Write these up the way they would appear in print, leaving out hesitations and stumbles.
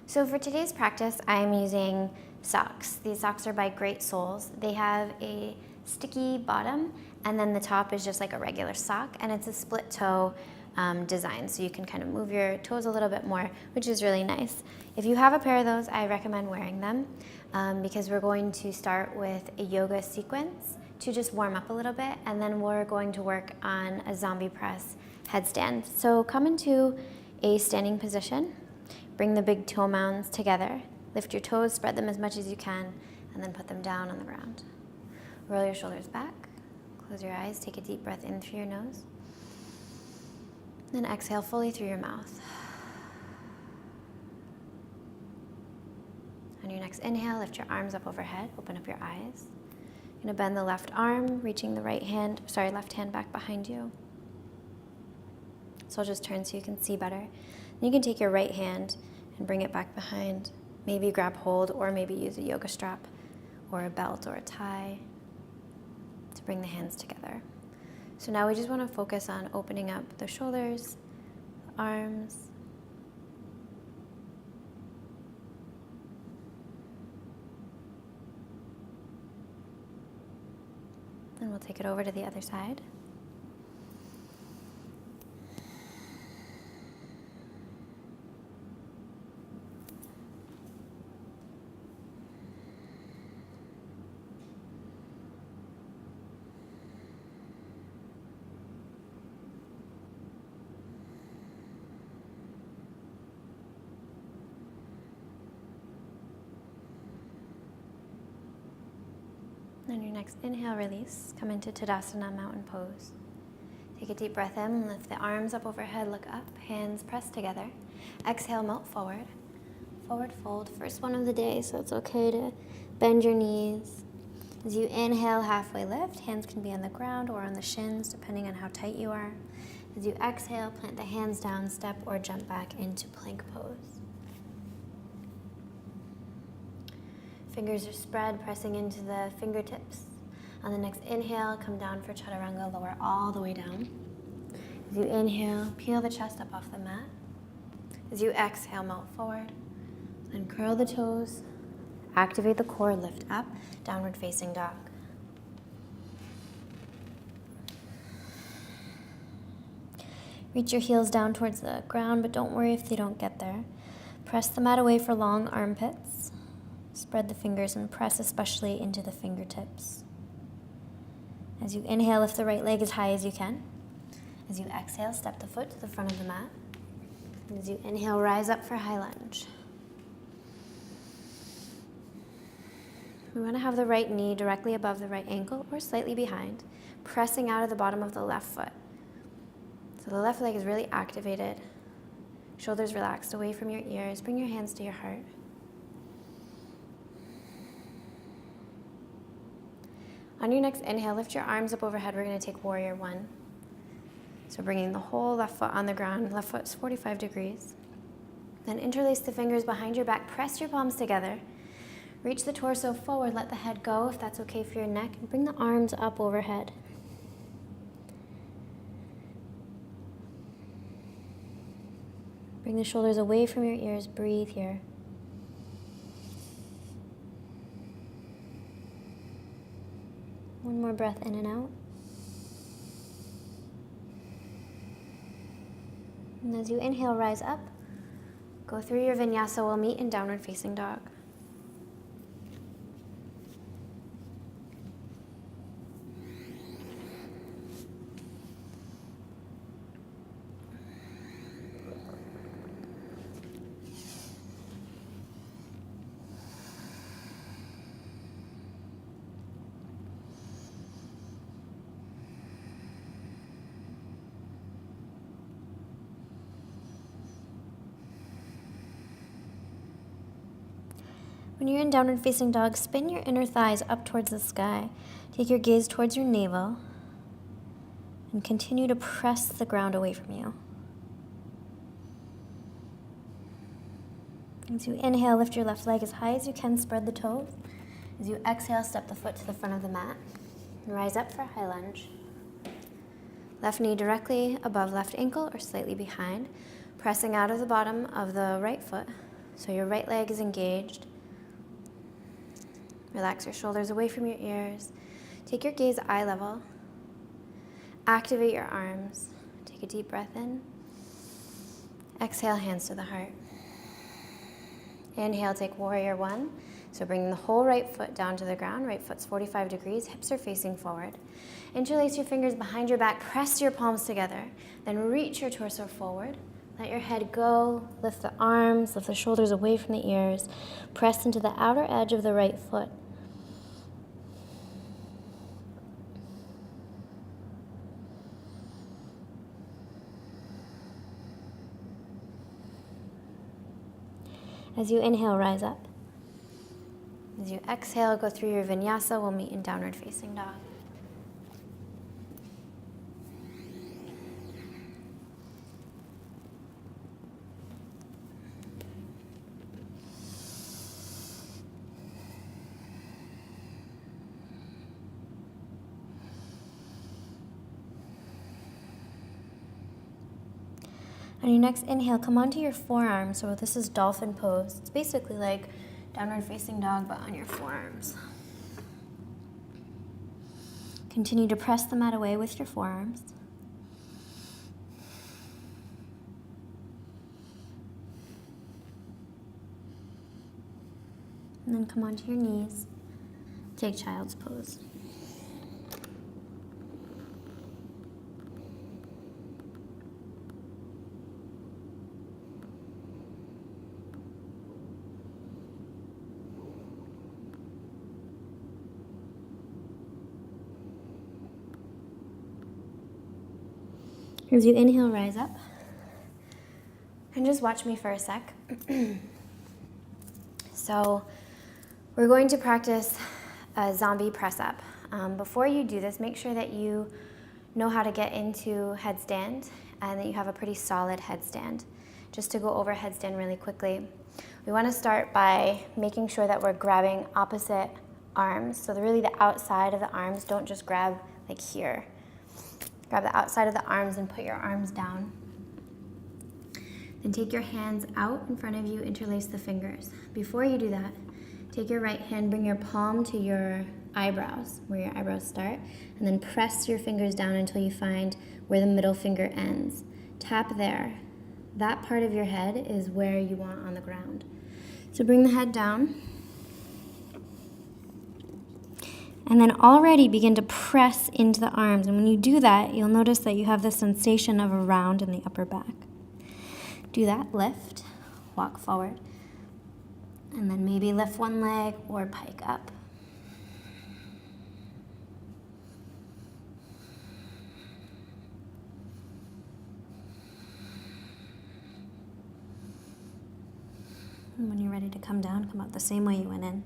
So for today's practice, I'm using socks. These socks are by Great Soles. They have a sticky bottom, and then the top is just like a regular sock, and it's a split toe design, so you can kind of move your toes a little bit more, which is really nice. If you have a pair of those, I recommend wearing them because we're going to start with a yoga sequence to just warm up a little bit, and then we're going to work on a zombie press headstand. So come into a standing position. Bring the big toe mounds together. Lift your toes, spread them as much as you can, and then put them down on the ground. Roll your shoulders back. Close your eyes. Take a deep breath in through your nose. Then exhale fully through your mouth. On your next inhale, lift your arms up overhead. Open up your eyes. You're going to bend the left arm, reaching the left hand back behind you. So I'll just turn so you can see better. You can take your right hand and bring it back behind. Maybe grab hold, or maybe use a yoga strap or a belt or a tie to bring the hands together. So now we just want to focus on opening up the shoulders, the arms. Then we'll take it over to the other side. On your next inhale, release. Come into Tadasana, mountain pose. Take a deep breath in, lift the arms up overhead, look up, hands pressed together. Exhale, melt forward. Forward fold, first one of the day, so it's okay to bend your knees. As you inhale, halfway lift, hands can be on the ground or on the shins, depending on how tight you are. As you exhale, plant the hands down, step or jump back into plank pose. Fingers are spread, pressing into the fingertips. On the next inhale, come down for Chaturanga, lower all the way down. As you inhale, peel the chest up off the mat. As you exhale, melt forward. Then curl the toes, activate the core, lift up, downward facing dog. Reach your heels down towards the ground, but don't worry if they don't get there. Press the mat away for long armpits. Spread the fingers and press especially into the fingertips. As you inhale, lift the right leg as high as you can. As you exhale, step the foot to the front of the mat. And as you inhale, rise up for high lunge. We want to have the right knee directly above the right ankle or slightly behind, pressing out of the bottom of the left foot. So the left leg is really activated. Shoulders relaxed away from your ears. Bring your hands to your heart. On your next inhale, lift your arms up overhead. We're going to take warrior one. So bringing the whole left foot on the ground. Left foot's 45 degrees. Then interlace the fingers behind your back. Press your palms together. Reach the torso forward. Let the head go if that's okay for your neck. And bring the arms up overhead. Bring the shoulders away from your ears. Breathe here. One more breath in and out. And as you inhale, rise up. Go through your vinyasa. We'll meet in downward facing dog. When you're in downward facing dog, spin your inner thighs up towards the sky. Take your gaze towards your navel and continue to press the ground away from you. As you inhale, lift your left leg as high as you can, spread the toes. As you exhale, step the foot to the front of the mat and rise up for high lunge. Left knee directly above left ankle or slightly behind, pressing out of the bottom of the right foot. So your right leg is engaged. Relax your shoulders away from your ears. Take your gaze eye level. Activate your arms. Take a deep breath in. Exhale, hands to the heart. Inhale, take warrior one. So bring the whole right foot down to the ground. Right foot's 45 degrees, hips are facing forward. Interlace your fingers behind your back, press your palms together. Then reach your torso forward. Let your head go, lift the arms, lift the shoulders away from the ears. Press into the outer edge of the right foot. As you inhale, rise up. As you exhale, go through your vinyasa. We'll meet in downward facing dog. On your next inhale, come onto your forearms. So this is dolphin pose. It's basically like downward facing dog, but on your forearms. Continue to press the mat away with your forearms. And then come onto your knees. Take child's pose. As you inhale, rise up. And just watch me for a sec. So we're going to practice a zombie press up. Before you do this, make sure that you know how to get into headstand and that you have a pretty solid headstand. Just to go over headstand really quickly, we want to start by making sure that we're grabbing opposite arms. So really the outside of the arms, don't just grab like here. Grab the outside of the arms and put your arms down. Then take your hands out in front of you, interlace the fingers. Before you do that, take your right hand, bring your palm to your eyebrows, where your eyebrows start, and then press your fingers down until you find where the middle finger ends. Tap there. That part of your head is where you want on the ground. So bring the head down. And then already begin to press into the arms. And when you do that, you'll notice that you have this sensation of a round in the upper back. Do that, lift, walk forward, and then maybe lift one leg or pike up. And when you're ready to come down, come out the same way you went in.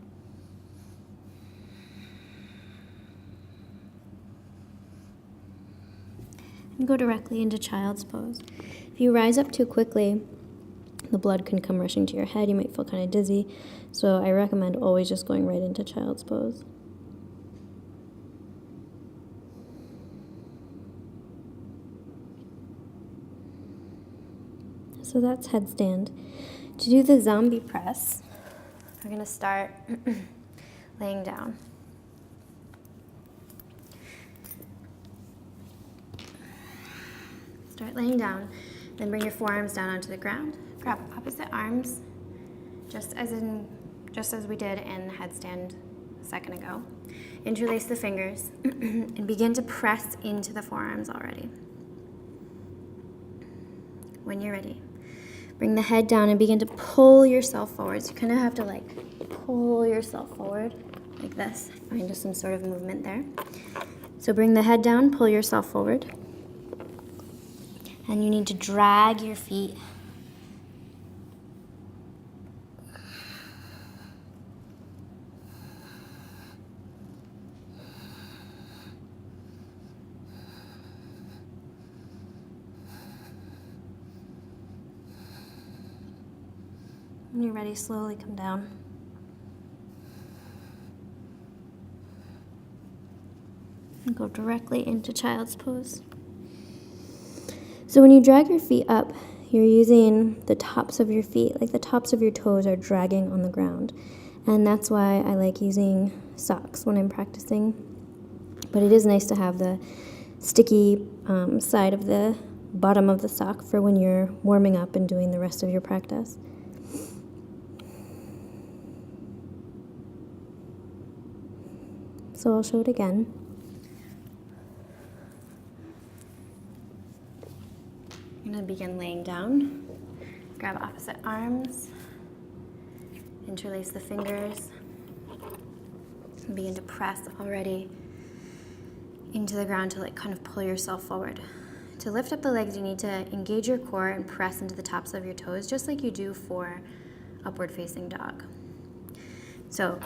And go directly into child's pose. If you rise up too quickly, the blood can come rushing to your head. You might feel kind of dizzy. So I recommend always just going right into child's pose. So that's headstand. To do the zombie press, we're going to start laying down. Start laying down, then bring your forearms down onto the ground. Grab opposite arms, just as we did in headstand a second ago. Interlace the fingers and begin to press into the forearms already. When you're ready, bring the head down and begin to pull yourself forward. So you kind of have to like pull yourself forward like this. Find just some sort of movement there. So bring the head down, pull yourself forward. And you need to drag your feet. When you're ready, slowly come down. And go directly into child's pose. So when you drag your feet up, you're using the tops of your feet, like the tops of your toes are dragging on the ground. And that's why I like using socks when I'm practicing. But it is nice to have the sticky side of the bottom of the sock for when you're warming up and doing the rest of your practice. So I'll show it again. I'm going to begin laying down. Grab opposite arms. Interlace the fingers. And begin to press already into the ground to like kind of pull yourself forward. To lift up the legs, you need to engage your core and press into the tops of your toes, just like you do for upward facing dog. So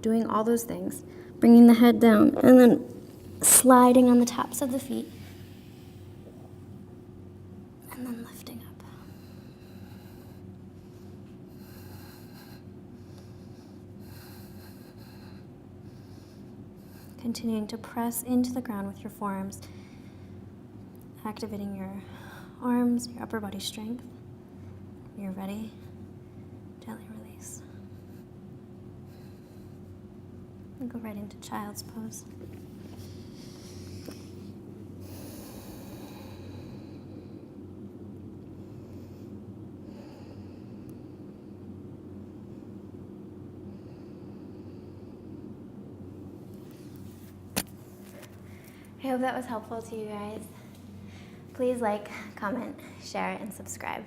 doing all those things, bringing the head down, and then sliding on the tops of the feet, and then lifting up. Continuing to press into the ground with your forearms, activating your arms, your upper body strength. When you're ready, gently release. And go right into child's pose. I hope that was helpful to you guys. Please like, comment, share, and subscribe.